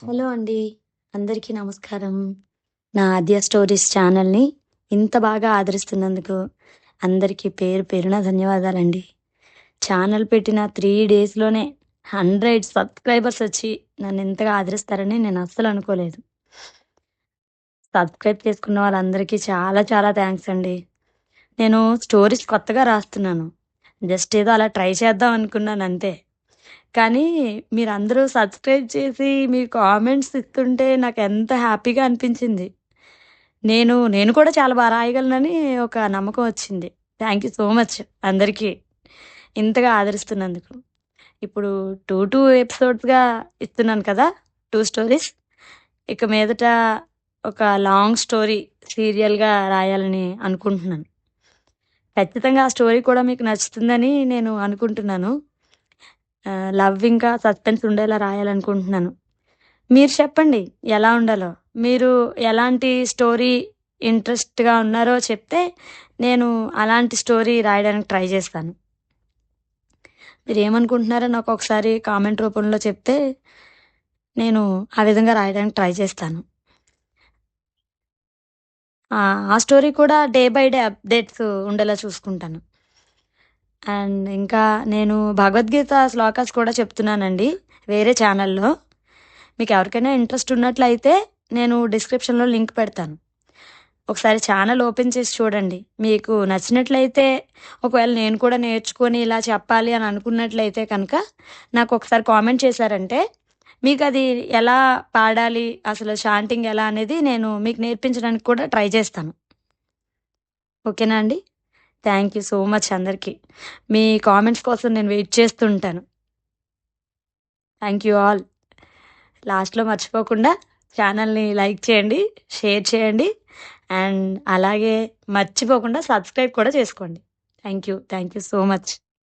Hello అండి. అందరికీ నమస్కారం. నా ఆద్య స్టోరీస్ ఛానల్‌ని ఇంత బాగా ఆదరిస్తున్నందుకు అందరికీ పేరు పేరున ధన్యవాదాలండి. ఛానల్ పెట్టిన 3 డేస్‌లోనే 100 సబ్‌స్క్రైబర్స్ వచ్చి నన్నింతగా ఆదరిస్తారని నేను అస్సలు అనుకోలేదు. సబ్‌స్క్రైబ్ చేసుకున్న వాళ్ళందరికీ చాలా చాలా థాంక్స్ అండి. నేను స్టోరీస్ కొత్తగా రాస్తున్నాను. జస్ట్ ఏదో అలా ట్రై చేద్దాం అనుకున్నానంతే. కానీ మీరందరూ సబ్స్క్రైబ్ చేసి మీ కామెంట్స్ ఇస్తుంటే నాకెంత హ్యాపీగా అనిపించింది. నేను కూడా చాలా రాయగలనని ఒక నమ్మకం వచ్చింది. థ్యాంక్ యూ సో మచ్ అందరికీ. ఇంతగా ఆదరిస్తున్నందుకు. ఇప్పుడు 2 ఎపిసోడ్స్‌గా ఇస్తున్నాను కదా! 2 స్టోరీస్. ఇక మీదట ఒక లాంగ్ స్టోరీ సీరియల్‌గా రాయాలని అనుకుంటున్నాను. ఖచ్చితంగా ఆ స్టోరీ కూడా మీకు నచ్చుతుందని నేను అనుకుంటున్నాను. లవ్ ఇంకా సస్పెన్స్ ఉండేలా రాయాలనుకుంటున్నాను. మీరు చెప్పండి ఎలా ఉండాలో? మీరు ఎలాంటి స్టోరీ ఇంట్రెస్ట్‌గా ఉన్నారో చెప్తే, నేను అలాంటి స్టోరీ రాయడానికి ట్రై చేస్తాను. మీరేమనుకుంటున్నారో నాకొకసారి కామెంట్ రూపంలో చెప్తే, నేను ఆ విధంగా రాయడానికి ట్రై చేస్తాను. ఆ స్టోరీ కూడా డే బై డే అప్‌డేట్స్ ఉండేలా చూసుకుంటాను. అండ్ ఇంకా నేను భగవద్గీత శ్లోకాస్ కూడా చెప్తున్నానండి వేరే ఛానల్‌లో. మీకెవరికైనా ఇంట్రెస్ట్ ఉన్నట్లయితే నేను డిస్క్రిప్షన్‌లో లింక్ పెడతాను. ఒకసారి ఛానల్ ఓపెన్ చేసి చూడండి. మీకు నచ్చినట్లయితే ఒకవేళ నేను కూడా నేర్చుకొని ఇలా చెప్పాలి అని అనుకున్నట్లయితే కనుక నాకొకసారి కామెంట్ చేశారంటే మీకది ఎలా పాడాలి, అసలు చాంటింగ్ ఎలా అనేది నేను మీకు నేర్పించడానికి కూడా ట్రై చేస్తాను. ఓకేనా అండి? థ్యాంక్ యూ సో మచ్ అందరికీ. మీ కామెంట్స్ కోసం నేను వెయిట్ చేస్తూ ఉంటాను. Thank you all. లాస్ట్‌లో మర్చిపోకుండా ఛానల్‌ని లైక్ చేయండి, షేర్ చేయండి. అండ్ అలాగే మర్చిపోకుండా సబ్స్క్రైబ్ కూడా చేసుకోండి. Thank you. Thank you so much.